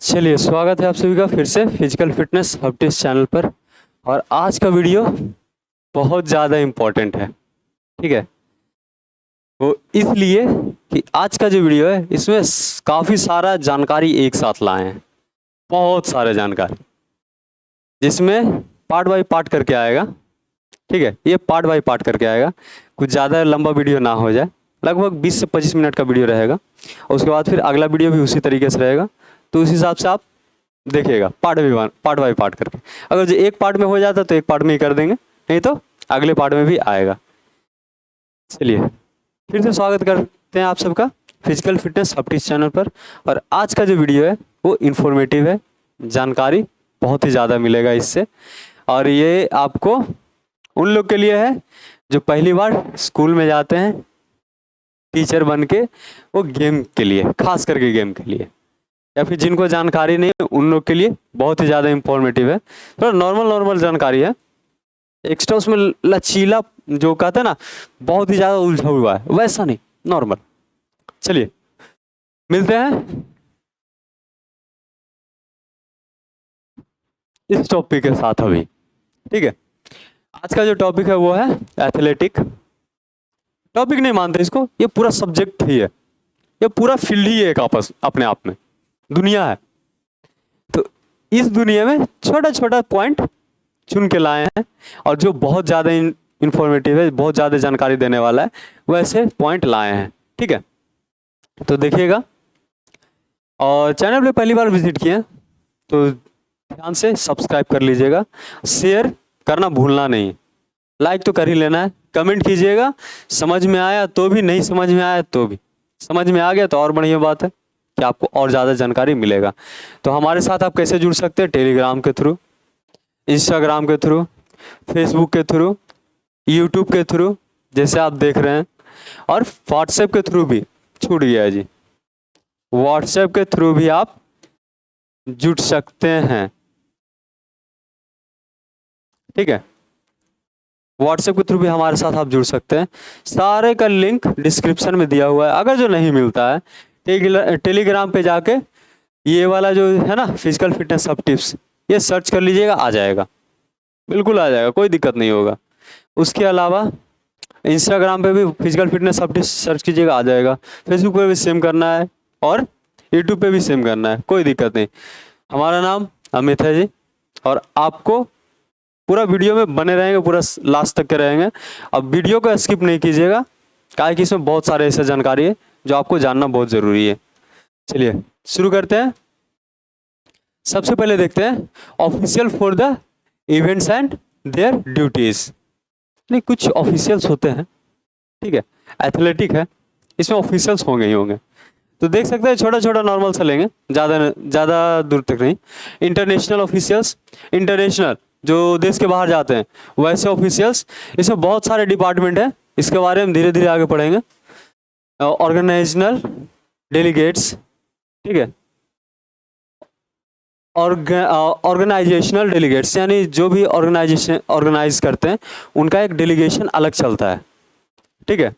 चलिए, स्वागत है आप सभी का फिर से फिजिकल फिटनेस अपडेट्स चैनल पर। और आज का वीडियो बहुत ज़्यादा इम्पोर्टेंट है। ठीक है, वो इसलिए कि आज का जो वीडियो है इसमें काफ़ी सारा जानकारी एक साथ लाए हैं, बहुत सारे जानकारी, जिसमें पार्ट बाय पार्ट करके आएगा। ठीक है, ये पार्ट बाय पार्ट करके आएगा, कुछ ज़्यादा लंबा वीडियो ना हो जाए। लगभग 20 से 25 मिनट का वीडियो रहेगा और उसके बाद फिर अगला वीडियो भी उसी तरीके से रहेगा। तो उस हिसाब से आप देखिएगा पार्ट बाय पार्ट करके। अगर जो एक पार्ट में हो जाता तो एक पार्ट में ही कर देंगे, नहीं तो अगले पार्ट में भी आएगा। चलिए, फिर से स्वागत करते हैं आप सबका फिजिकल फिटनेस अपडेट्स चैनल पर। और आज का जो वीडियो है वो इन्फॉर्मेटिव है, जानकारी बहुत ही ज़्यादा मिलेगा इससे। और ये आपको उन लोग के लिए है जो पहली बार स्कूल में जाते हैं टीचर बन के, वो गेम के लिए, खास करके गेम के लिए, या फिर जिनको जानकारी नहीं है उन लोग के लिए बहुत ही ज़्यादा इंफॉर्मेटिव है। थोड़ा नॉर्मल जानकारी है, एक्स्ट्रा उसमें लचीला जो कहते हैं ना, बहुत ही ज़्यादा उलझा हुआ है, वैसा नहीं, नॉर्मल। चलिए मिलते हैं इस टॉपिक के साथ अभी। ठीक है, आज का जो टॉपिक है वो है एथलेटिक। टॉपिक नहीं मानते इसको, ये पूरा सब्जेक्ट ही है, ये पूरा फील्ड ही है एक आपस अपने आप में, दुनिया है। तो इस दुनिया में छोटा छोटा पॉइंट चुन के लाए हैं और जो बहुत ज़्यादा इंफॉर्मेटिव है, बहुत ज़्यादा जानकारी देने वाला है, वैसे पॉइंट लाए हैं। ठीक है, तो देखिएगा। और चैनल पे पहली बार विजिट किए तो ध्यान से सब्सक्राइब कर लीजिएगा, शेयर करना भूलना नहीं, लाइक तो कर ही लेना है, कमेंट कीजिएगा, समझ में आया तो भी, नहीं समझ में आया तो भी। समझ में आ गया तो और बढ़िया बात है कि आपको और ज़्यादा जानकारी मिलेगा। तो हमारे साथ आप कैसे जुड़ सकते हैं? टेलीग्राम के थ्रू, इंस्टाग्राम के थ्रू, फेसबुक के थ्रू, यूट्यूब के थ्रू जैसे आप देख रहे हैं, और व्हाट्सएप के थ्रू भी। छूट गया है जी, व्हाट्सएप के थ्रू भी आप जुड़ सकते हैं। ठीक है, व्हाट्सएप के थ्रू भी हमारे साथ आप जुड़ सकते हैं। सारे का लिंक डिस्क्रिप्शन में दिया हुआ है। अगर जो नहीं मिलता है, टेलीग्राम पे जाके ये वाला जो है ना, फिजिकल फिटनेस सब टिप्स, ये सर्च कर लीजिएगा, आ जाएगा, बिल्कुल आ जाएगा, कोई दिक्कत नहीं होगा। उसके अलावा इंस्टाग्राम पे भी फिजिकल फिटनेस सब टिप्स सर्च कीजिएगा, आ जाएगा। फेसबुक पे भी सेम करना है और यूट्यूब पे भी सेम करना है, कोई दिक्कत नहीं। हमारा नाम अमित है जी, और आपको पूरा वीडियो में बने रहेंगे, पूरा लास्ट तक के रहेंगे। अब वीडियो को स्किप नहीं कीजिएगा, काहे कि इसमें बहुत सारे ऐसे जानकारी है जो आपको जानना बहुत ज़रूरी है। चलिए शुरू करते हैं। सबसे पहले देखते हैं official for the events and their duties. नहीं, कुछ ऑफिशियल्स होते हैं, ठीक है, एथलेटिक है, इसमें ऑफिशियल्स होंगे ही होंगे। तो देख सकते हैं, छोटा छोटा नॉर्मल सा लेंगे, ज़्यादा दूर तक नहीं। इंटरनेशनल ऑफिशियल्स, इंटरनेशनल जो देश के बाहर जाते हैं वैसे ऑफिशियल्स। इसमें बहुत सारे डिपार्टमेंट है, इसके बारे में धीरे धीरे आगे पढ़ेंगे। ऑर्गेनाइजनल डेलीगेट्स, ठीक है, ऑर्गेनाइजेशनल डेलीगेट्स, यानी जो भी ऑर्गेनाइजेशन ऑर्गेनाइज करते हैं उनका एक डेलीगेशन अलग चलता है। ठीक है,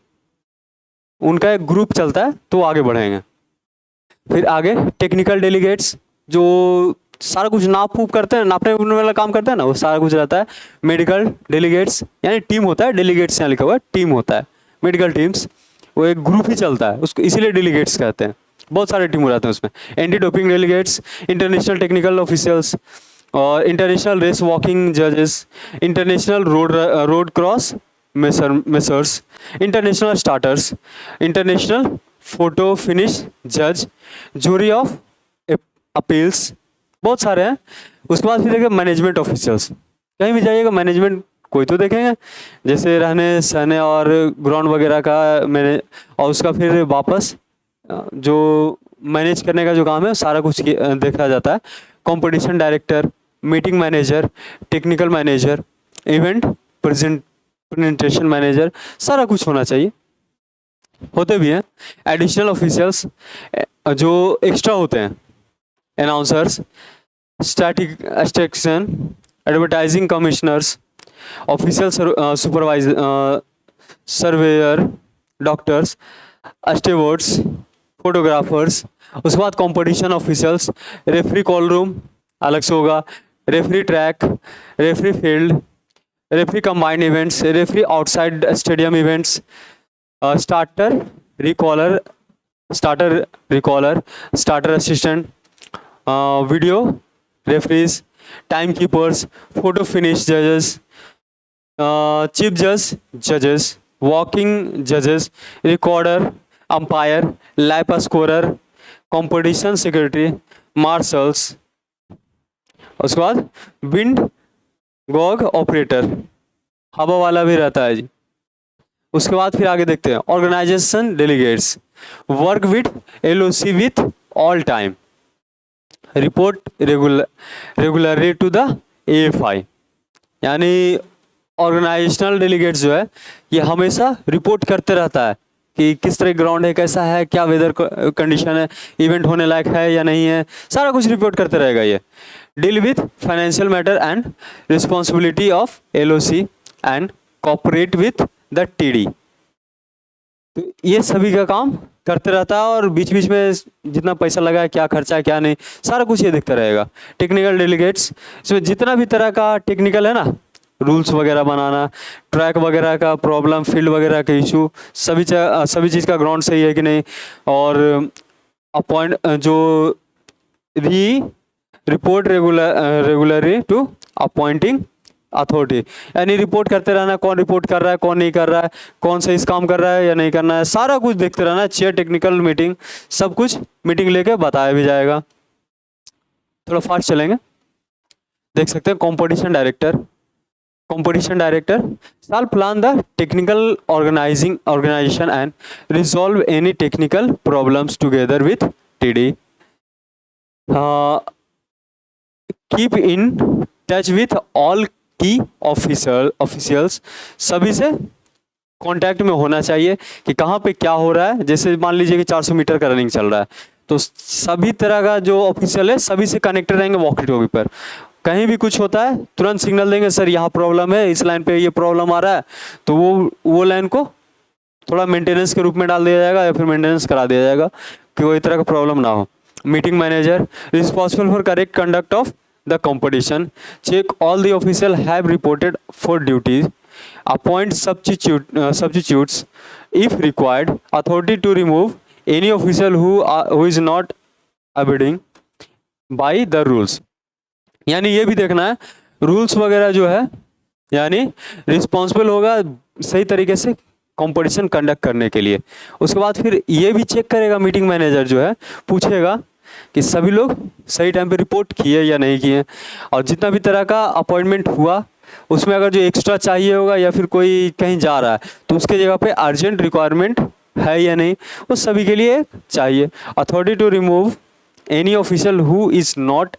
उनका एक ग्रुप चलता है, तो आगे बढ़ेंगे। फिर आगे टेक्निकल डेलीगेट्स, जो सारा कुछ नाप उप करते हैं, नापने उपने वाला काम करते हैं ना, वो सारा कुछ रहता है। मेडिकल डेलीगेट्स, यानी टीम होता है, डेलीगेट्स यहाँ लिखा हुआ है, टीम होता है। मेडिकल टीम्स, वो एक ग्रुप ही चलता है, उसको इसीलिए डेलीगेट्स कहते हैं, बहुत सारे टीम रहते हैं उसमें। Anti doping delegates, international technical officials, और इंटरनेशनल रेस वॉकिंग जजेस, international road cross messrs, international starters, international photo finish जज, जूरी ऑफ अपील्स, बहुत सारे हैं। उसके बाद फिर देखिए मैनेजमेंट ऑफिशियल्स, कहीं भी जाइएगा मैनेजमेंट कोई तो देखेंगे, जैसे रहने सहने और ग्राउंड वगैरह का मैंने, और उसका फिर वापस जो मैनेज करने का जो काम है सारा कुछ देखा जाता है। Competition director, meeting manager, technical manager, event presentation manager, सारा कुछ होना चाहिए, होते भी हैं। एडिशनल ऑफिशियल्स जो एक्स्ट्रा होते हैं, announcers, statistician, advertising commissioners, official supervisor, surveyor, doctors, स्टेवर्ड्स, photographers, उसके बाद competition officials, referee call room अलग से होगा, referee track, referee field, referee combined events, referee outside stadium events, starter रिकॉलर, starter assistant, video referees, time keepers, photo finish जजेस, chief जजेस, walking जजेस, recorder, umpire, lap scorer, competition secretary, marshals. उसके बाद wind Gogh operator, हवा वाला भी रहता है जी। उसके बाद फिर आगे देखते हैं organisation delegates, work with LOC with all time, report regularly to the AFI। यानी ऑर्गेनाइजेशनल डेलीगेट्स जो है ये हमेशा रिपोर्ट करते रहता है कि किस तरह ग्राउंड है, कैसा है, क्या वेदर कंडीशन है, इवेंट होने लायक है या नहीं है, सारा कुछ रिपोर्ट करते रहेगा ये। Deal with financial matter and responsibility of LOC and cooperate with the TD। तो ये सभी का काम करते रहता है और बीच बीच में जितना पैसा लगा है, क्या खर्चा है, क्या नहीं, सारा कुछ ये देखता रहेगा। टेक्निकल डेलीगेट्स, इसमें जितना भी तरह का टेक्निकल है ना, रूल्स वगैरह बनाना, ट्रैक वगैरह का प्रॉब्लम, फील्ड वगैरह का इशू, सभी चीज़ का ग्राउंड सही है कि नहीं, और अपॉइंट जो report regularly to appointing authority, यानी रिपोर्ट करते रहना, कौन रिपोर्ट कर रहा है, कौन नहीं कर रहा है, कौन सा इस काम कर रहा है या नहीं करना है, सारा कुछ देखते रहना। चेयर टेक्निकल मीटिंग, सब कुछ मीटिंग लेके बताया भी जाएगा। थोड़ा फास्ट चलेंगे, देख सकते हैं competition director shall plan the technical organization and resolve any technical problems together with TD. Keep in touch with all key officials, सभी से कांटेक्ट में होना चाहिए कि कहाँ पे क्या हो रहा है। जैसे मान लीजिए कि 400 मीटर का रनिंग चल रहा है, तो सभी तरह का जो ऑफिशियल है सभी से कनेक्टेड रहेंगे वॉकी टॉकी पर। कहीं भी कुछ होता है तुरंत सिग्नल देंगे, सर यहाँ प्रॉब्लम है, इस लाइन पे ये प्रॉब्लम आ रहा है, तो वो लाइन को थोड़ा मेंटेनेंस के रूप में डाल दिया जाएगा या फिर मेंटेनेंस करा दिया जाएगा कि कोई तरह का प्रॉब्लम ना हो। Meeting manager responsible for correct conduct of the competition, check all the official have reported for duties, appoint substitutes if required, authority to remove any official who is not abiding by the rules। यानी ये भी देखना है rules वगैरह जो है, यानी responsible होगा सही तरीके से कंपटीशन कंडक्ट करने के लिए। उसके बाद फिर ये भी चेक करेगा मीटिंग मैनेजर जो है, पूछेगा कि सभी लोग सही टाइम पे रिपोर्ट किए या नहीं किए, और जितना भी तरह का अपॉइंटमेंट हुआ उसमें अगर जो एक्स्ट्रा चाहिए होगा या फिर कोई कहीं जा रहा है तो उसके जगह पे अर्जेंट रिक्वायरमेंट है या नहीं, वो सभी के लिए चाहिए। Authority to remove any official who is not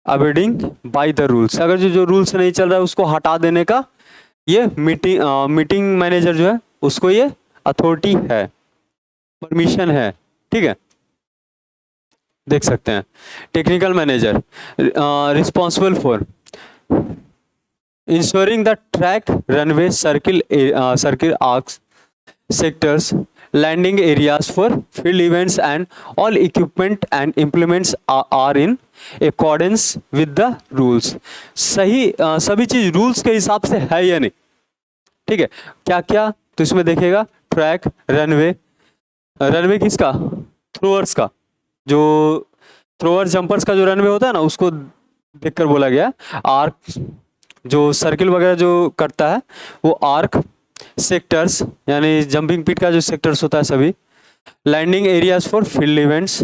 abiding by the rules, अगर जो रूल्स नहीं चल रहा है उसको हटा देने का ये मीटिंग मैनेजर जो है उसको ये अथॉरिटी है, परमिशन है। ठीक है, देख सकते हैं technical manager responsible for ensuring the track, runway, circle arcs, sectors, landing areas for field events and all equipment and implements are in accordance with the rules। सभी चीज रूल्स के हिसाब से है या नहीं। ठीक है, क्या क्या तो इसमें देखेगा ट्रैक, रनवे किसका, थ्रोअर्स का, जो थ्रोअर जंपर्स का जो रनवे होता है ना उसको देखकर बोला गया। आर्क जो सर्किल वगैरह जो करता है वो आर्क, सेक्टर्स यानी जंपिंग पिट का जो सेक्टर्स होता है सभी, landing areas for field events,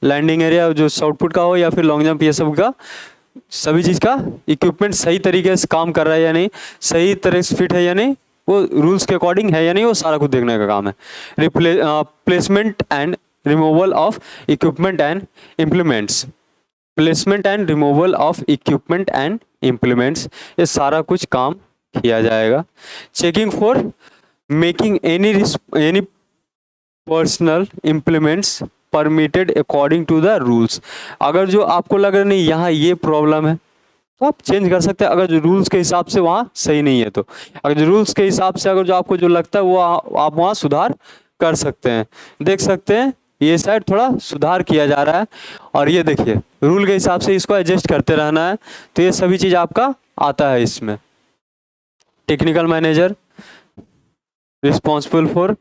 landing area जो शॉर्ट पुट का हो या फिर लॉन्ग जंप, ये सब का सभी चीज़ का इक्विपमेंट सही तरीके से काम कर रहा है या नहीं, सही तरह से फिट है या नहीं, वो रूल्स के अकॉर्डिंग है या नहीं, वो सारा कुछ देखने का काम है। Placement and removal of equipment and implements, placement and removal of equipment and implements, ये सारा कुछ काम किया जाएगा। Checking for making any personal implements permitted according to the rules, अगर जो आपको लग रहा नहीं यहाँ ये प्रॉब्लम है तो आप चेंज कर सकते हैं, अगर जो रूल्स के हिसाब से वहाँ सही नहीं है तो, अगर जो रूल्स के हिसाब से अगर जो आपको जो लगता है वो आप वहाँ सुधार कर सकते हैं। देख सकते हैं ये साइड थोड़ा सुधार किया जा रहा है, और ये देखिए रूल के हिसाब से इसको एडजस्ट करते रहना है। तो ये सभी चीज़ आपका आता है इसमें। टेक्निकल मैनेजर, रिस्पॉन्सिबल फॉर,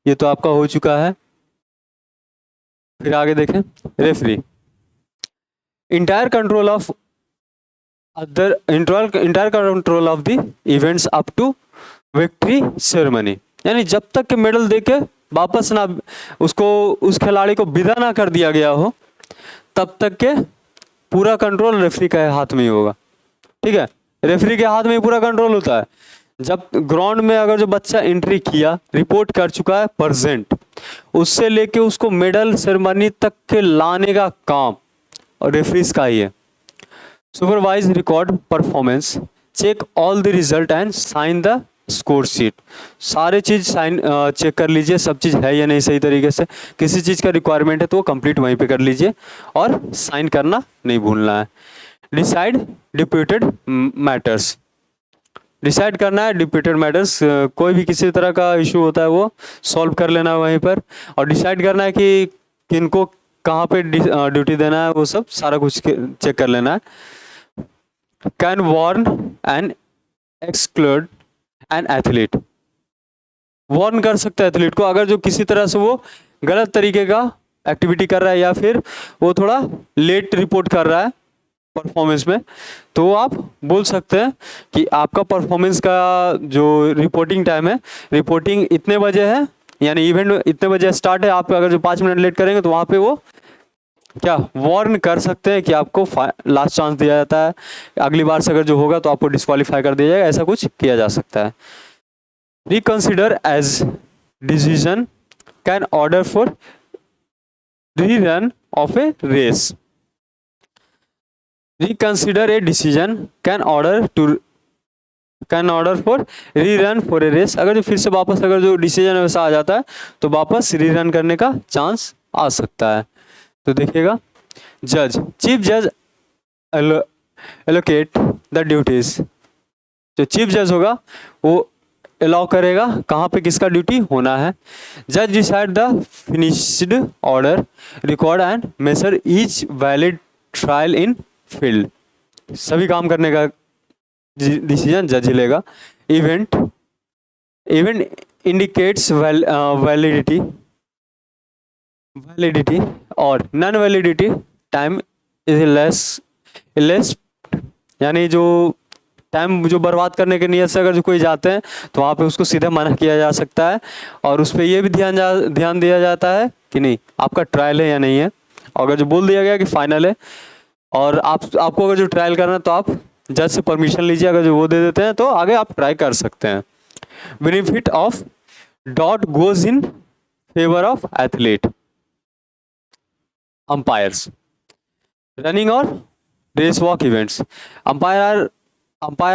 ये तो आपका हो चुका है। फिर आगे देखें, referee, entire control of entire control of the events up to victory ceremony, यानी जब तक के मेडल देके वापस ना उसको, उस खिलाड़ी को विदा ना कर दिया गया हो, तब तक के पूरा कंट्रोल रेफरी के हाथ में ही होगा। ठीक है, रेफरी के हाथ में ही पूरा कंट्रोल होता है। जब ग्राउंड में अगर जो बच्चा एंट्री किया, रिपोर्ट कर चुका है प्रेजेंट, उससे लेके उसको मेडल सेरेमनी तक के लाने का काम और रेफरीज का ही है। Supervise record performance, check all the result and sign the score sheet, सारे चीज़ साइन चेक कर लीजिए, सब चीज़ है या नहीं सही तरीके से। किसी चीज़ का रिक्वायरमेंट है तो वो कंप्लीट वहीं पे कर लीजिए और साइन करना नहीं भूलना है। डिसाइड डिप्यूटेड मैटर्स, डिसाइड करना है डिप्यूटेड मैटर्स, कोई भी किसी तरह का इशू होता है वो सॉल्व कर लेना है वहीं पर, और डिसाइड करना है कि किनको कहाँ पे ड्यूटी देना है, वो सब सारा कुछ चेक कर लेना है। Can warn and exclude an athlete, warn कर सकते हैं एथलीट को, अगर जो किसी तरह से वो गलत तरीके का एक्टिविटी कर रहा है या फिर वो थोड़ा लेट रिपोर्ट कर रहा है परफॉर्मेंस में, तो आप बोल सकते हैं कि आपका परफॉर्मेंस का जो रिपोर्टिंग टाइम है, रिपोर्टिंग इतने बजे है, यानी इवेंट इतने बजे स्टार्ट है, आप अगर जो 5 मिनट लेट करेंगे तो वहाँ पे वो क्या वार्न कर सकते हैं कि आपको लास्ट चांस दिया जाता है, अगली बार से अगर जो होगा तो आपको डिस्क्वालीफाई कर दिया जाएगा, ऐसा कुछ किया जा सकता है। Reconsider as decision, can order for rerun of a race, reconsider a decision, can order for rerun for a race, अगर जो फिर से वापस अगर जो डिसीजन वैसा आ जाता है तो वापस रीरन करने का चांस आ सकता है। तो देखिएगा, जज, चीफ जज एलोकेट द ड्यूटीज, जो चीफ जज होगा वो अलाउ करेगा कहाँ पे किसका ड्यूटी होना है। जज decide the finished order, record and measure each valid trial in field, सभी काम करने का डिसीजन जज ही लेगा। इवेंट इंडिकेट्स वैलिडिटी और non validity time is less, यानी जो टाइम जो बर्बाद करने के नियत से अगर जो कोई जाते हैं तो वहाँ पे उसको सीधे मना किया जा सकता है, और उस पर यह भी ध्यान दिया जाता है कि नहीं आपका ट्रायल है या नहीं है। अगर जो बोल दिया गया कि फाइनल है और आपको अगर जो ट्रायल करना है तो आप जज से परमिशन लीजिए, अगर जो वो दे देते हैं तो आगे आप ट्राई कर सकते हैं। Benefit of doubt goes in favour of athlete, umpires, running और race walk events, umpire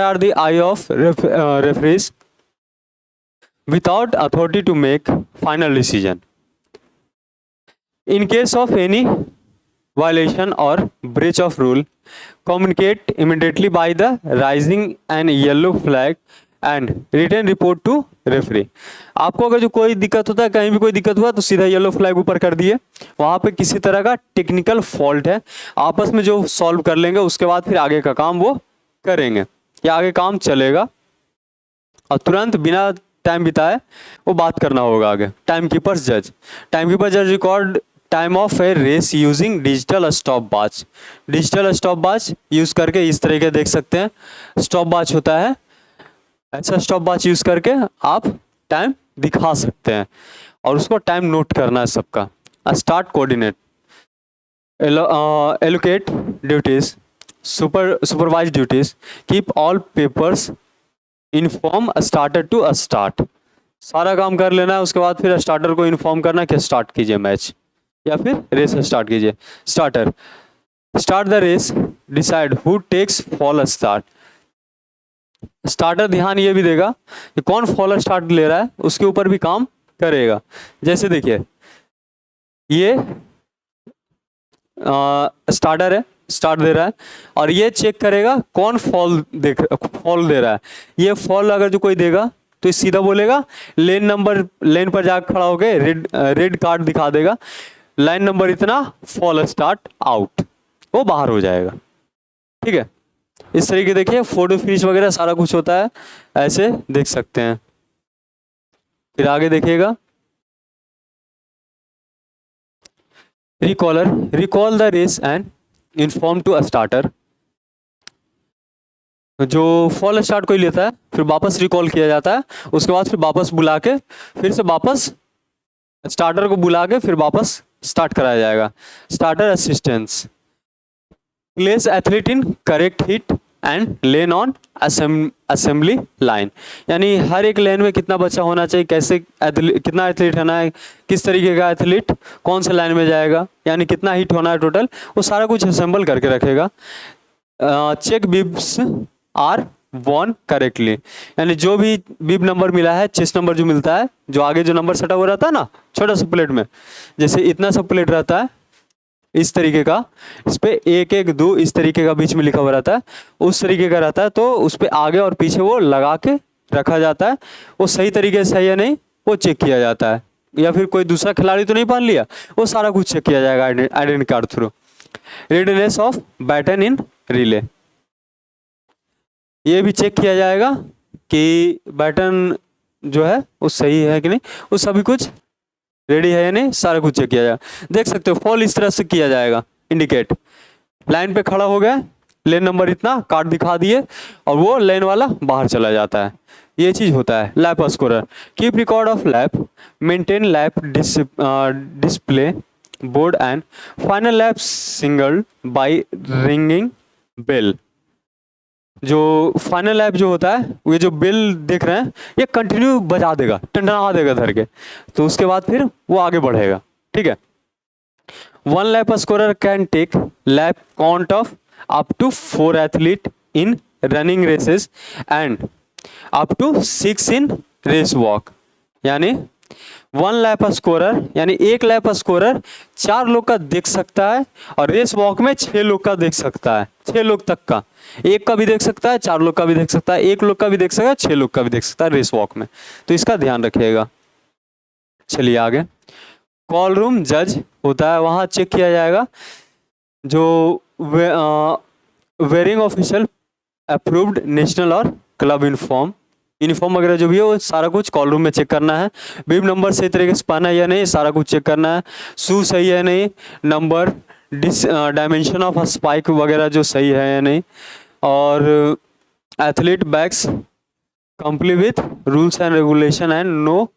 are the eye of referees without authority to make final decision. In case of any violation or breach of rule, communicate immediately by the raising an yellow flag and written report to referee. आपको अगर जो कोई दिक्कत होता है, कहीं भी कोई दिक्कत हुआ तो सीधा येलो फ्लैग ऊपर कर दिए, वहाँ पे किसी तरह का टेक्निकल फॉल्ट है, आपस में जो सॉल्व कर लेंगे उसके बाद फिर आगे का काम वो करेंगे या आगे काम चलेगा, और तुरंत बिना टाइम बिताए वो बात करना होगा आगे। टाइम कीपर्स जज record time of a race using digital stop watch use करके, इस तरह के देख सकते हैं स्टॉप वॉच होता है, ऐसा स्टॉप वॉच यूज करके आप टाइम दिखा सकते हैं और उसको टाइम नोट करना है सबका। Start coordinate, allocate duties, supervise duties, keep all papers, inform starter to start, सारा काम कर लेना है, उसके बाद फिर स्टार्टर को इन्फॉर्म करना कि स्टार्ट कीजिए मैच या फिर रेस स्टार्ट कीजिए। Starter start the race, decide who takes false start, starter ध्यान ये भी देगा कि कौन फॉल स्टार्ट ले रहा है, उसके ऊपर भी काम करेगा। जैसे देखिए ये स्टार्टर है, स्टार्ट दे रहा है और ये चेक करेगा कौन फॉल दे रहा है, ये फॉल अगर जो कोई देगा तो ये सीधा बोलेगा, लेन पर जाकर खड़ा होके रेड कार्ड दिखा देगा, लाइन नंबर इतना, फॉल स्टार्ट आउट, वो बाहर हो जाएगा। ठीक है, इस तरीके देखिए फोटो फिनिश वगैरह सारा कुछ होता है, ऐसे देख सकते हैं। फिर आगे देखिएगा, recall the race and inform to starter. जो फॉल स्टार्ट कोई लेता है फिर वापस रिकॉल किया जाता है, उसके बाद फिर वापस बुला के फिर से वापस स्टार्टर को बुला के फिर वापस स्टार्ट कराया जाएगा। Starter assistance, place athlete in correct hit and lane on assembly line, यानी हर एक लेन में कितना बच्चा होना चाहिए, कैसे कितना एथलीट होना है, किस तरीके का एथलीट कौन से लाइन में जाएगा, यानी कितना हिट होना है टोटल, वो सारा कुछ असेंबल करके रखेगा। Check bibs are worn correctly, यानी जो भी बिब नंबर मिला है, चेस्ट नंबर जो मिलता है, जो आगे जो नंबर सटा हुआ रहता है ना छोटा सा प्लेट में, जैसे इतना सा प्लेट रहता है इस तरीके का, इस पे 1 1 2 इस तरीके का बीच में लिखा हुआ रहता है, उस तरीके का रहता है, तो उस पे आगे और पीछे वो लगा के रखा जाता है। वो सही तरीके से है या नहीं वो चेक किया जाता है, या फिर कोई दूसरा खिलाड़ी तो नहीं पहन लिया, वो सारा कुछ चेक किया जाएगा identity card through. Readiness of baton in relay, ये भी चेक किया जाएगा कि बैटन जो है वो सही है कि नहीं, वो सभी कुछ रेडी है या नहीं, सारा कुछ चेक किया जाएगा। देख सकते हो फॉल इस तरह से किया जाएगा, इंडिकेट लाइन पे खड़ा हो गया, लेन नंबर इतना कार्ड दिखा दिए और वो लेन वाला बाहर चला जाता है, ये चीज होता है। Lap scorer, keep record of lap, maintain lap display board and final lap signal by ringing bell. जो फाइनल लैप जो होता है, ये जो बेल देख रहे हैं ये कंटिन्यू बजा देगा, टंडना देगा धर के, तो उसके बाद फिर वो आगे बढ़ेगा। ठीक है, 1 lap scorer can take lap count of up to 4 athlete in running races and up to 6 in race walk, यानी 1 लैप स्कोरर यानी 1 लैप स्कोरर 4 लोग का देख सकता है, और रेस वॉक में 6 लोग का देख सकता है, 6 लोग तक का, 1 का भी देख सकता है, 4 लोग का भी देख सकता है, 1 लोग का भी देख सकता है, 6 लोग का भी देख सकता है रेस वॉक में, तो इसका ध्यान रखिएगा। चलिए आगे, कॉल रूम जज होता है, वहां चेक किया जाएगा जो वेयरिंग ऑफिशियल अप्रूव्ड नेशनल और क्लब यूनिफॉर्म वगैरह जो भी है वो सारा कुछ कॉल रूम में चेक करना है। बिब नंबर सही तरीके से पहना है या नहीं, सारा कुछ चेक करना है। शू सही है नहीं, नंबर डायमेंशन ऑफ स्पाइक वगैरह जो सही है या नहीं, और athlete bags comply with rules and regulation and no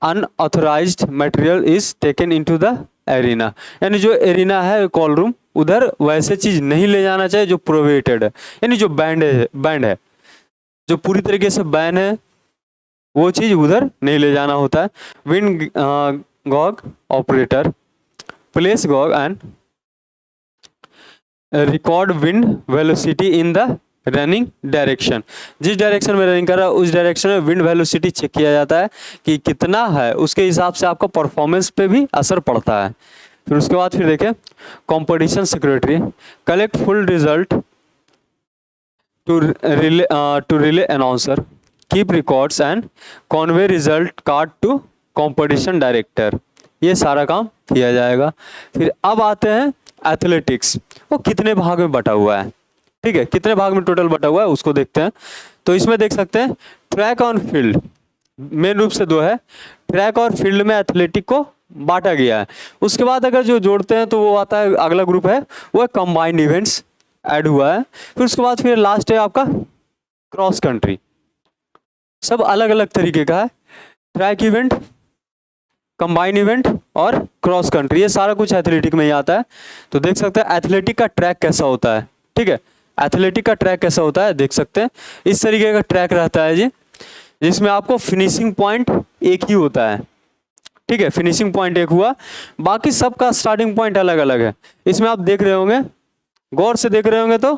unauthorised material is taken into the arena, यानी जो एरिना है कॉल रूम उधर वैसे चीज नहीं ले जाना चाहिए जो प्रोहिबिटेड है, यानी जो बैंड है जो पूरी तरीके से बैन है वो चीज उधर नहीं ले जाना होता है। Wind Gogh operator place Gogh and record wind velocity in the running direction, जिस डायरेक्शन में रनिंग कर रहा है उस डायरेक्शन में विंड वेलोसिटी चेक किया जाता है कि कितना है, उसके हिसाब से आपका परफॉर्मेंस पे भी असर पड़ता है। फिर उसके बाद फिर देखें competition secretary collect full result to relay announcer, keep records and convey result card to competition director, ये सारा काम किया जाएगा। फिर अब आते हैं एथलेटिक्स, वो कितने भाग में बटा हुआ है, ठीक है, कितने भाग में टोटल बटा हुआ है उसको देखते हैं। तो इसमें देख सकते हैं ट्रैक और फील्ड मेन रूप से 2 है, ट्रैक और फील्ड में एथलेटिक को बांटा गया है। उसके बाद अगर जो जोड़ते हैं तो वो आता है अगला ग्रुप है वो है कंबाइंड इवेंट्स ऐड हुआ है। फिर उसके बाद फिर लास्ट है आपका क्रॉस कंट्री, सब अलग अलग तरीके का है, ट्रैक इवेंट, कंबाइन इवेंट और क्रॉस कंट्री, ये सारा कुछ एथलेटिक में ही आता है। तो देख सकते हैं एथलेटिक का ट्रैक कैसा होता है, ठीक है, एथलेटिक का ट्रैक कैसा होता है देख सकते हैं, इस तरीके का ट्रैक रहता है जी, जिसमें आपको फिनिशिंग पॉइंट एक ही होता है, ठीक है, फिनिशिंग पॉइंट एक हुआ, बाकी सबका स्टार्टिंग पॉइंट अलग अलग है। इसमें आप देख रहे होंगे, गौर से देख रहे होंगे तो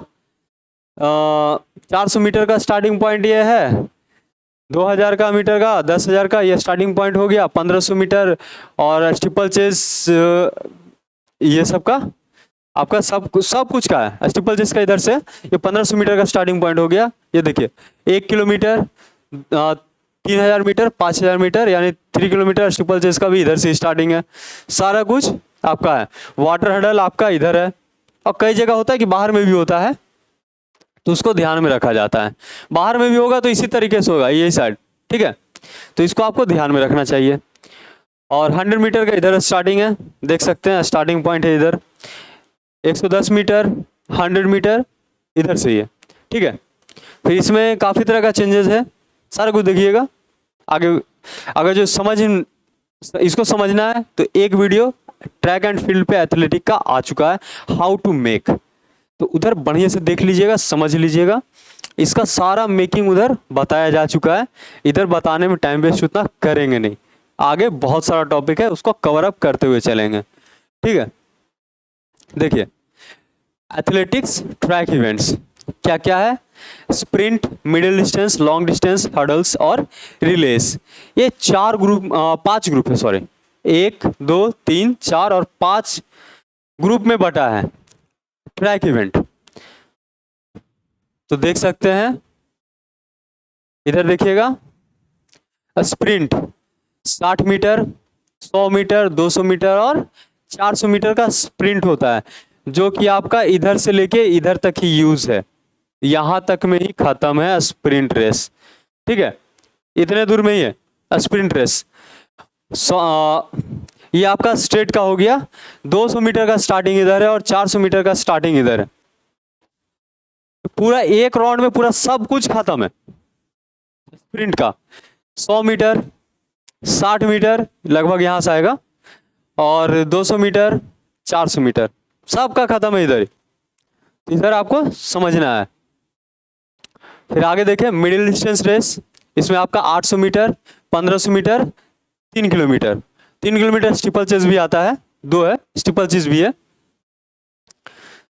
400 मीटर का स्टार्टिंग पॉइंट ये है, 2000 का मीटर का, 10,000 का ये स्टार्टिंग पॉइंट हो गया, 1500 मीटर और स्टीपल चेस ये सब का आपका सब कुछ का है। स्टीपल चेस का इधर से ये 1500 मीटर का स्टार्टिंग पॉइंट हो गया, ये देखिए 1 किलोमीटर 3000 मीटर, 5000 मीटर, यानी 3 किलोमीटर स्टीपल चेस का भी इधर से स्टार्टिंग है। सारा कुछ आपका है। वाटर हडल आपका इधर है, और कई जगह होता है कि बाहर में भी होता है, तो उसको ध्यान में रखा जाता है। बाहर में भी होगा तो इसी तरीके से होगा, यही साइड, ठीक है। तो इसको आपको ध्यान में रखना चाहिए। और 100 मीटर का इधर स्टार्टिंग है, देख सकते हैं स्टार्टिंग पॉइंट है इधर। 110 मीटर, 100 मीटर इधर से ही है, ठीक है। फिर इसमें काफ़ी तरह का चेंजेस है, सारा कुछ देखिएगा आगे। अगर जो इसको समझना है तो एक वीडियो ट्रैक एंड फील्ड पे एथलेटिक का आ चुका है, हाउ टू मेक, तो उधर बढ़िया से देख लीजिएगा, समझ लीजिएगा। इसका सारा मेकिंग उधर बताया जा चुका है, इधर बताने में टाइम वेस्ट उतना करेंगे नहीं। आगे बहुत सारा टॉपिक है, उसको कवर अप करते हुए चलेंगे, ठीक है। देखिए एथलेटिक्स ट्रैक इवेंट्स क्या क्या है, sprint, middle distance, long distance, hurdles और रिलेस। ये 5 ग्रुप है, सॉरी 1 2 3 4 और 5 ग्रुप में बटा है ट्रैक इवेंट। तो देख सकते हैं इधर देखिएगा, स्प्रिंट 60 मीटर, 100 मीटर, 200 मीटर और 400 मीटर का स्प्रिंट होता है, जो कि आपका इधर से लेके इधर तक ही यूज है, यहां तक में ही खत्म है स्प्रिंट रेस, ठीक है। इतने दूर में ही है स्प्रिंट रेस। ये आपका स्ट्रेट का हो गया, 200 मीटर का स्टार्टिंग इधर है और 400 मीटर का स्टार्टिंग इधर है। पूरा एक राउंड में पूरा सब कुछ खत्म है स्प्रिंट का। 100 मीटर, 60 मीटर लगभग यहां से आएगा, और 200 मीटर, 400 मीटर सबका खत्म है इधर। इधर आपको समझना है। फिर आगे देखें मिडिल डिस्टेंस रेस, इसमें आपका 800 metre, 1500 metre, 3 kilometre. 3 kilometre steeplechase भी आता है, 2 है स्टीपल चेस भी है।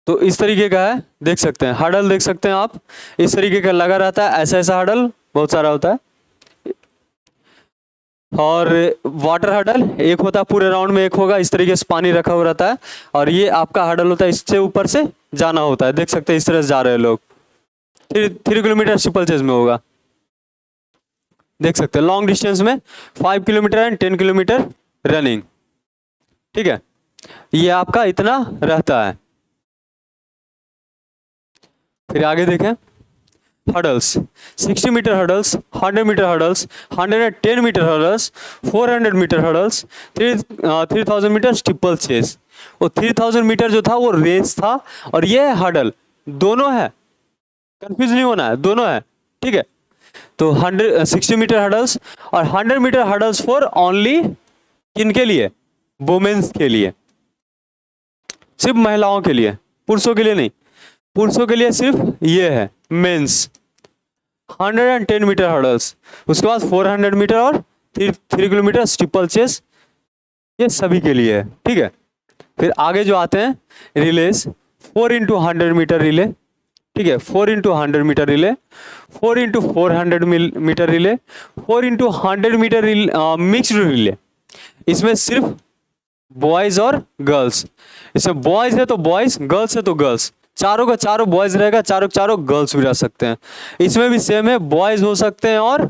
तो इस तरीके का है, देख सकते हैं हर्डल, देख सकते हैं आप इस तरीके का लगा रहता है, ऐसा ऐसा हर्डल बहुत सारा होता है। और वाटर हर्डल एक होता है, पूरे राउंड में एक होगा, इस तरीके से पानी रखा हुआ रहता है। और ये आपका हर्डल होता है, इससे ऊपर से जाना होता है, देख सकते हैं इस तरह से जा रहे हैं लोग। 3 किलोमीटर स्टीपल चेस में होगा, देख सकते हैं। लॉन्ग डिस्टेंस में 5 किलोमीटर एंड 10 किलोमीटर रनिंग, ठीक है। ये आपका इतना रहता है। फिर आगे देखें hurdles, 60 metre hurdles, 100 metre hurdles, 110 metre hurdles, 400 metre hurdles, 3000 metre steeplechase. वो 3000 मीटर जो था वो रेस था, और ये हर्डल, दोनों है, कंफ्यूज नहीं होना है, दोनों है, ठीक है। तो 60 मीटर हर्डल्स और 100 मीटर हर्डल्स फॉर ओनली किनके लिए, वुमेन्स के लिए, सिर्फ महिलाओं के लिए, पुरुषों के लिए नहीं। पुरुषों के लिए सिर्फ ये है मेंस। 110 मीटर हर्डल्स, उसके बाद 400 मीटर और 3 किलोमीटर स्टीपल चेस, ये सभी के लिए है, ठीक है। फिर आगे जो आते हैं रिलेस, 4x100 मीटर रिले, ठीक है, 4x100 metre relay, 4x400 metre relay, 4x100 metre mixed relay. इसमें सिर्फ बॉयज और गर्ल्स, इसमें बॉयज है तो बॉयज, गर्ल्स है तो गर्ल्स, चारों का चारों बॉयज रहेगा, चारों के चारों गर्ल्स भी रह सकते हैं। इसमें भी सेम है, बॉयज हो सकते हैं और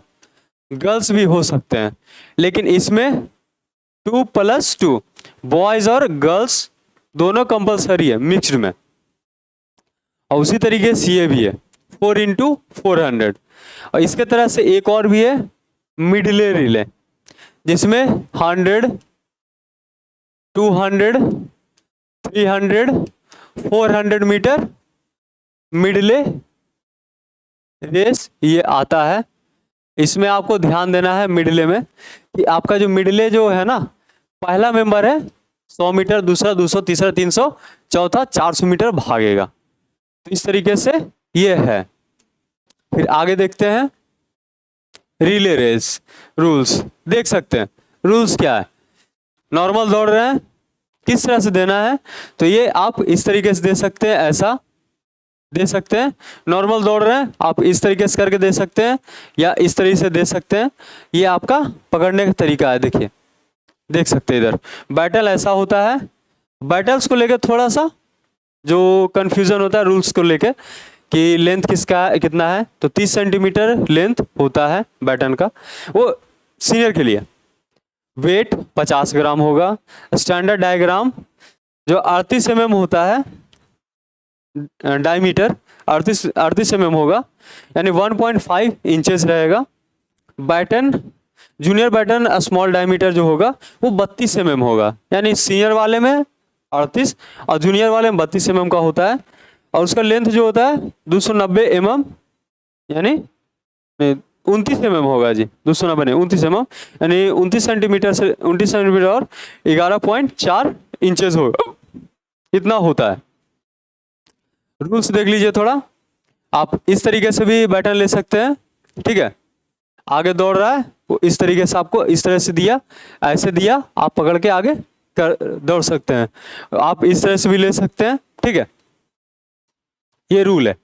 गर्ल्स भी हो सकते हैं, लेकिन इसमें 2+2 बॉयज और गर्ल्स दोनों कंपलसरी है मिक्स्ड में। और उसी तरीके से ये भी है 4x400। और इसके तरह से एक और भी है मिडले रिले, जिसमें 100, 200, 300, 400 मीटर मिडले रेस ये आता है। इसमें आपको ध्यान देना है मिडले में कि आपका जो मिडले जो है ना, पहला मेंबर है 100 मीटर, दूसरा 200, तीसरा 300, चौथा 400 मीटर भागेगा। तो इस तरीके से ये है। फिर आगे देखते हैं रिले रेस रूल्स, देख सकते हैं रूल्स क्या है। नॉर्मल दौड़ रहे हैं, किस तरह से देना है, तो ये आप इस तरीके से दे सकते हैं, ऐसा दे सकते हैं। नॉर्मल दौड़ रहे हैं आप इस तरीके से करके दे सकते हैं, या इस तरीके से दे सकते हैं। ये आपका पकड़ने का तरीका है, देखिए देख सकते हैं इधर। बैटल ऐसा होता है, बैटल्स को लेकर थोड़ा सा जो कंफ्यूजन होता है रूल्स को लेकर, कि लेंथ किसका कितना है, तो 30 सेंटीमीटर लेंथ होता है बैटन का, वो सीनियर के लिए। वेट 50 ग्राम होगा। स्टैंडर्ड डायग्राम जो 38 mm होता है, डायमीटर 38 mm होगा, यानी 1.5 इंचेस रहेगा। Baton junior baton small diameter जो होगा वो 32 mm होगा, यानी सीनियर वाले में 38 और जूनियर वाले में 32 mm का होता है। और उसका लेंथ जो होता है 290 mm, यानी 29 mm होगा जी, 290 नहीं 29 mm, यानी 29 सेंटीमीटर से 29 सेंटीमीटर और 11.4 इंचेस होगा, इतना होता है। रूल्स देख लीजिए थोड़ा, आप इस तरीके से भी बैटन ले सकते हैं, ठीक है। आगे दौड़ रहा है वो इस तरीके से आपको इस तरह से दिया, ऐसे दिया, आप पकड़ के आगे दौड़ सकते हैं। आप इस तरह से भी ले सकते हैं, ठीक है, ये रूल है।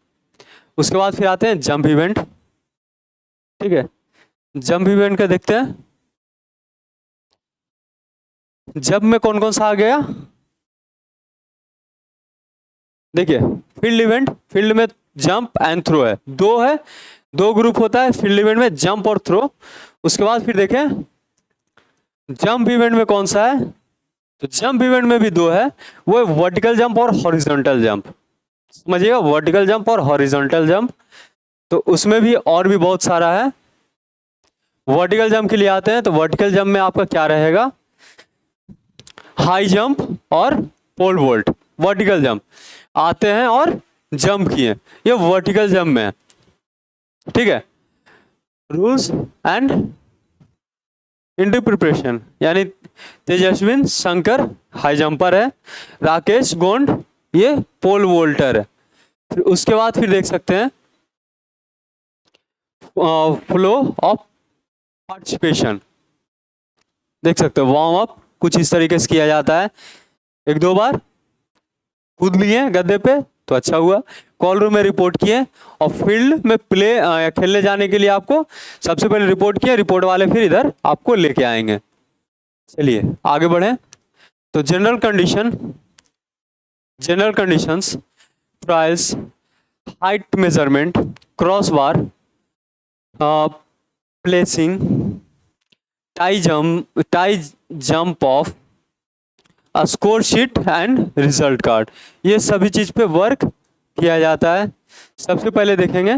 उसके बाद फिर आते हैं जंप इवेंट, ठीक है। जंप इवेंट का देखते हैं, जंप में कौन कौन सा आ गया, देखिए फील्ड इवेंट, फील्ड में जंप एंड थ्रो है, दो ग्रुप होता है फील्ड इवेंट में, जंप और थ्रो। उसके बाद फिर देखें जंप इवेंट में कौन सा है, तो जंप इवेंट में भी दो है, वो है वर्टिकल जंप और हॉरिजॉन्टल जंप। समझिएगा, वर्टिकल जंप और हॉरिजॉन्टल जंप, तो उसमें भी और भी बहुत सारा है। वर्टिकल जंप के लिए आते हैं, तो वर्टिकल जंप में आपका क्या रहेगा, हाई जंप और पोल वोल्ट। वर्टिकल जंप आते हैं और जंप किए, ये वर्टिकल जंप में है, ठीक है। रूल्स एंड इंटरप्रिटेशन, यानी तेजस्विन शंकर हाई जंपर है, राकेश गोंड ये पोल वोल्टर है। फिर उसके बाद फिर देख सकते हैं फ्लो ऑफ पार्टिसिपेशन, देख सकते हो वार्म अप कुछ इस तरीके से किया जाता है, 1-2 बार कूद लिए गद्दे पे तो अच्छा हुआ, कॉल रूम में रिपोर्ट किए, और फील्ड में प्ले खेलने जाने के लिए आपको सबसे पहले रिपोर्ट किया, रिपोर्ट वाले फिर इधर आपको लेके आएंगे। चलिए आगे बढ़े, तो general conditions, trials, height measurement, cross bar, placing, tie jump of, score sheet and result card, ये सभी चीज पे वर्क किया जाता है। सबसे पहले देखेंगे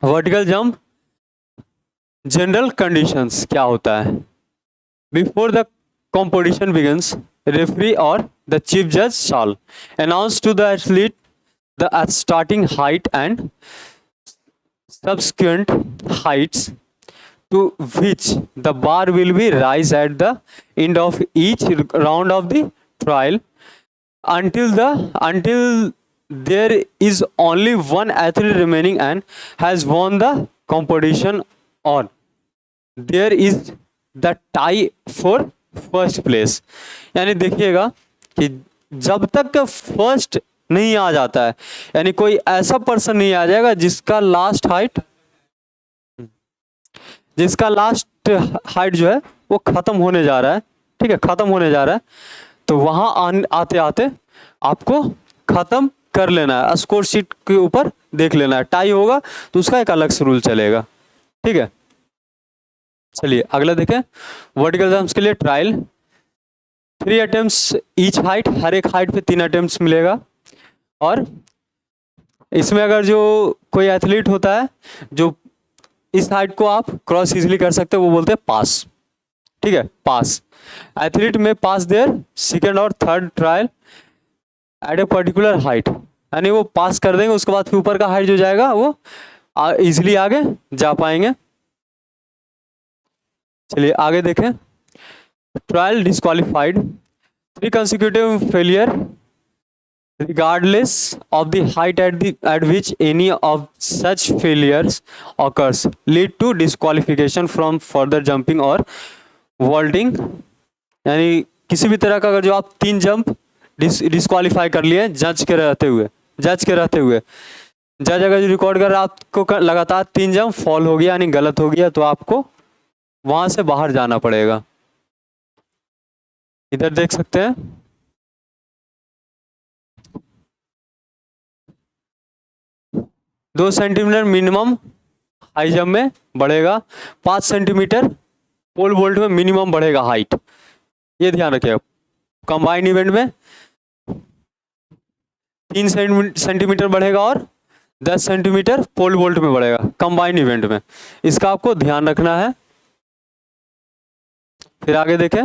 वर्टिकल जंप जनरल कंडीशंस क्या होता है। Before the competition begins, referee or the chief judge shall announce to the athlete the starting height and subsequent heights to which the bar will be raised at the end of each round of the trial until there is only one athlete remaining and has won the competition, or there is the tie for first place. यानी देखिएगा कि जब तक first नहीं आ जाता है, यानी कोई ऐसा पर्सन नहीं आ जाएगा जिसका लास्ट हाइट जो है वो खत्म होने जा रहा है, ठीक है, खत्म होने जा रहा है, तो वहां आते आते आपको खत्म कर लेना है, स्कोर शीट के ऊपर देख लेना है, टाई होगा तो उसका एक अलग से रूल चलेगा, ठीक है। चलिए अगला देखें, वर्टिकल जंप्स के लिए ट्रायल, 3 अटेम्प्ट्स ईच हाइट, हर एक हाइट पे 3 अटेम्प्ट्स मिलेगा। और इसमें अगर जो कोई एथलीट होता है जो इस हाइट को आप क्रॉस इजीली कर सकते हो, वो बोलते हैं पास, ठीक है, पास। एथलीट में पास देयर सेकेंड और third trial at a particular height, यानी वो पास कर देंगे, उसके बाद फिर ऊपर का हाइट जो जाएगा वो इजीली आगे जा पाएंगे। चलिए आगे देखें, trial disqualified, 3 consecutive failure regardless of the height at which any of such failures occurs lead to disqualification from further jumping or vaulting। यानी किसी भी तरह का अगर जो आप 3 जंप डिस्क्वालीफाई कर लिए जज के रहते हुए, जज अगर जो रिकॉर्ड कर रहा है आपको लगातार 3 जंप फॉल हो गया यानी गलत हो गया, तो आपको वहां से बाहर जाना पड़ेगा। इधर देख सकते हैं, 2 सेंटीमीटर मिनिमम हाई जंप में बढ़ेगा, 5 सेंटीमीटर पोल वोल्ट में मिनिमम बढ़ेगा हाइट, ये ध्यान रखिएगा। कंबाइंड इवेंट में 3 सेंटीमीटर बढ़ेगा और 10 सेंटीमीटर पोल वोल्ट में बढ़ेगा कंबाइंड इवेंट में, इसका आपको ध्यान रखना है। फिर आगे देखें,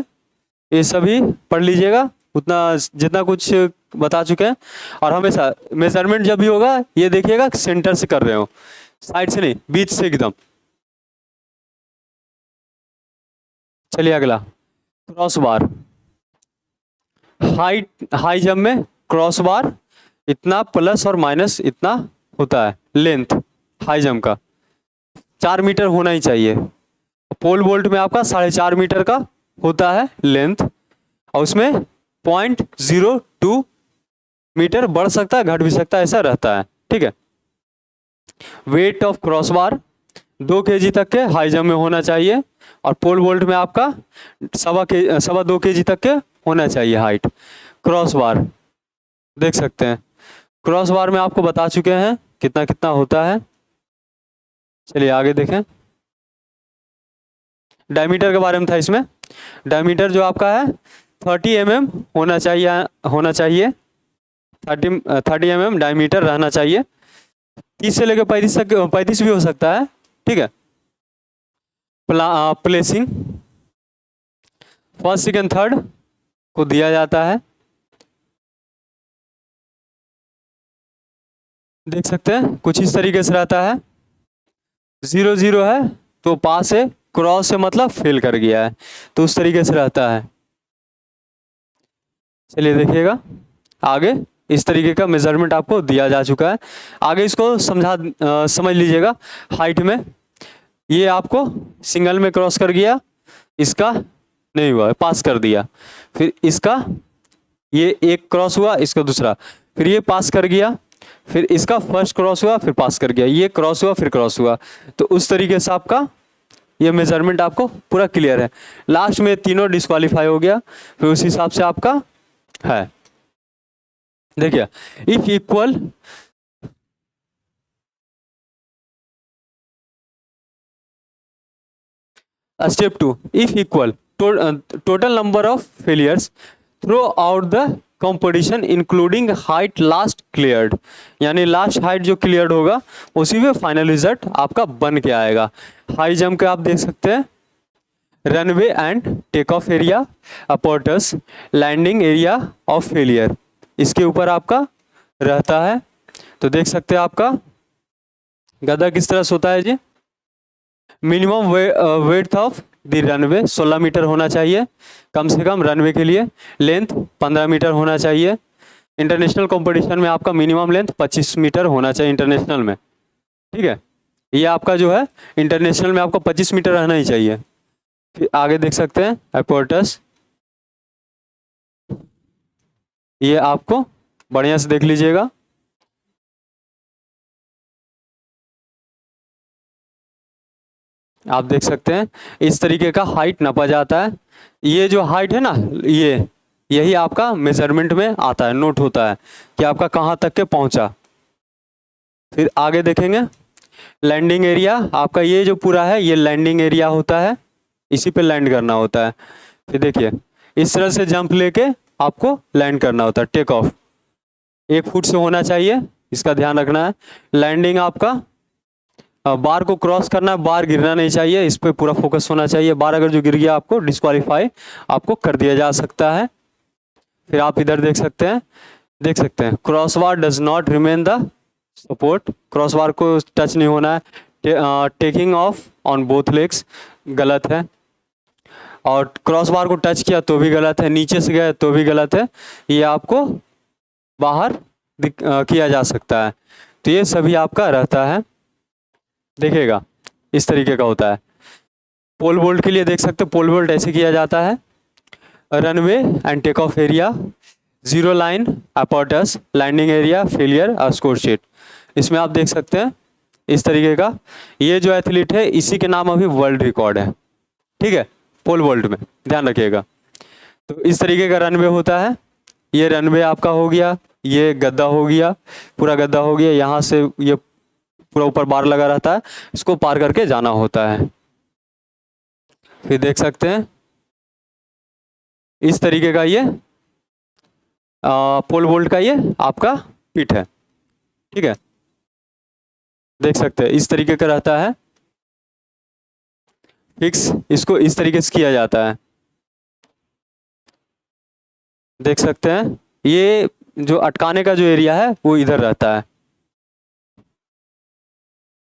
ये सभी पढ़ लीजिएगा, उतना जितना कुछ बता चुके हैं। और हमेशा मेजरमेंट जब भी होगा ये देखिएगा सेंटर से कर रहे हो, साइड से नहीं, बीच से एकदम। चलिए अगला, क्रॉस बार। हाई जंप में क्रॉस बार इतना प्लस और माइनस इतना होता है, लेंथ हाई जंप का 4 मीटर होना ही चाहिए। पोल वोल्ट में आपका 4.5 मीटर का होता है लेंथ, और उसमें 0.02 मीटर बढ़ सकता है, घट भी सकता है, ऐसा रहता है, ठीक है। Weight of cross bar 2 kg तक के हाई जंप में होना चाहिए, और पोल वोल्ट में आपका 2.25 kg तक के होना चाहिए हाइट। क्रॉस बार देख सकते हैं, क्रॉस बार में आपको बता चुके हैं कितना कितना होता है। चलिए आगे देखें, डायमीटर के बारे में था इसमें। डायमीटर जो आपका है 30 mm होना चाहिए 30 mm डायमीटर रहना चाहिए। 30 से लेकर 35 तक, 35 भी हो सकता है, ठीक है। प्लेसिंग फर्स्ट सेकंड थर्ड को दिया जाता है, देख सकते हैं कुछ इस तरीके से रहता है। 0-0 है तो पास है, क्रॉस से मतलब फेल कर गया है, तो उस तरीके से रहता है। चलिए देखिएगा आगे, इस तरीके का मेजरमेंट आपको दिया जा चुका है। आगे इसको समझ लीजिएगा। हाइट में ये आपको सिंगल में क्रॉस कर गया, इसका नहीं हुआ, पास कर दिया, फिर इसका ये एक क्रॉस हुआ, इसका दूसरा, फिर ये पास कर गया, फिर इसका फर्स्ट क्रॉस हुआ, फिर पास कर गया, ये क्रॉस हुआ, फिर क्रॉस हुआ। तो उस तरीके से आपका ये मेजरमेंट आपको पूरा क्लियर है। लास्ट में तीनों डिस्क्वालीफाई हो गया, फिर उस हिसाब से आपका है। देखिए, if equal step 2, if equal total number of failures through out the competition including height last cleared, यानी लास्ट हाइट जो क्लियर्ड होगा उसी में फाइनल रिजल्ट आपका बन के आएगा। हाई जंप के आप देख सकते हैं, runway and take off area, uprights, landing area of failure, इसके ऊपर आपका रहता है। तो देख सकते हैं आपका गदा किस तरह से होता है जी। Minimum weight of the runway 16 metre होना चाहिए कम से कम रनवे के लिए। लेंथ 15 मीटर होना चाहिए। इंटरनेशनल कंपटीशन में आपका मिनिमम लेंथ 25 मीटर होना चाहिए इंटरनेशनल में, ठीक है। ये आपका जो है इंटरनेशनल में आपको 25 मीटर रहना ही चाहिए। फिर आगे देख सकते हैं एपोर्टस, ये आपको बढ़िया से देख लीजिएगा। आप देख सकते हैं इस तरीके का हाइट नापा जाता है। ये जो हाइट है ना, यही आपका मेजरमेंट में आता है, नोट होता है कि आपका कहाँ तक के पहुंचा। फिर आगे देखेंगे लैंडिंग एरिया, आपका ये जो पूरा है ये लैंडिंग एरिया होता है, इसी पे लैंड करना होता है। फिर देखिए इस तरह से जंप लेके आपको लैंड करना होता है। टेक ऑफ 1 फुट से होना चाहिए, इसका ध्यान रखना है। लैंडिंग आपका बार को क्रॉस करना है, बार गिरना नहीं चाहिए, इस पे पूरा फोकस होना चाहिए। बार अगर जो गिर गया आपको डिस्क्वालीफाई आपको कर दिया जा सकता है। फिर आप इधर देख सकते हैं cross bar does not remain the support, cross bar को टच नहीं होना है। Taking of on both legs गलत है, और क्रॉस बार को टच किया तो भी गलत है, नीचे से गया तो भी गलत है, ये आपको बाहर किया जा सकता है। तो ये सभी आपका रहता है, देखिएगा इस तरीके का होता है। पोल वोल्ट के लिए देख सकते हैं, पोल वोल्ट ऐसे किया जाता है। Runway and take off area, 0 line, uprights, landing area, failure और स्कोर शीट, इसमें आप देख सकते हैं इस तरीके का। ये जो एथलीट है इसी के नाम अभी वर्ल्ड रिकॉर्ड है, ठीक है, पोल वोल्ट में, ध्यान रखिएगा। तो इस तरीके का रनवे होता है। ये रनवे आपका हो गया, ये गद्दा हो गया, पूरा गद्दा हो गया, यहाँ से ये पूरा ऊपर बार लगा रहता है, इसको पार करके जाना होता है। फिर देख सकते हैं इस तरीके का ये पोल बोल्ट का ये आपका पिट है, ठीक है। देख सकते हैं इस तरीके का रहता है फिक्स, इसको इस तरीके से किया जाता है। देख सकते हैं ये जो अटकाने का जो एरिया है वो इधर रहता है।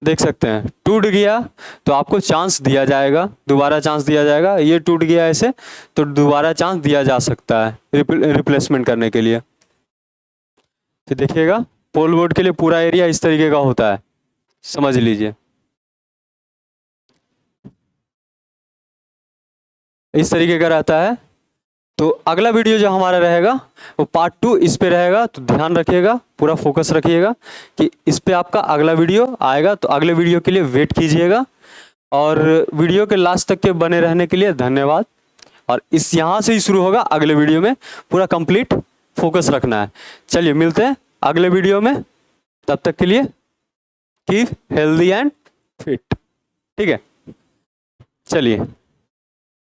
देख सकते हैं टूट गया तो आपको चांस दिया जाएगा, दोबारा चांस दिया जाएगा। ये टूट गया ऐसे तो दोबारा चांस दिया जा सकता है रिप्लेसमेंट करने के लिए। तो देखिएगा पोल बोर्ड के लिए पूरा एरिया इस तरीके का होता है, समझ लीजिए। इस तरीके का रहता है। तो अगला वीडियो जो हमारा रहेगा वो पार्ट 2 इस पे रहेगा, तो ध्यान रखिएगा, पूरा फोकस रखिएगा कि इस पे आपका अगला वीडियो आएगा। तो अगले वीडियो के लिए वेट कीजिएगा और वीडियो के लास्ट तक के बने रहने के लिए धन्यवाद। और इस यहाँ से ही शुरू होगा अगले वीडियो में, पूरा कंप्लीट फोकस रखना है। चलिए मिलते हैं अगले वीडियो में, तब तक के लिए कीप हेल्दी एंड फिट, ठीक है। चलिए।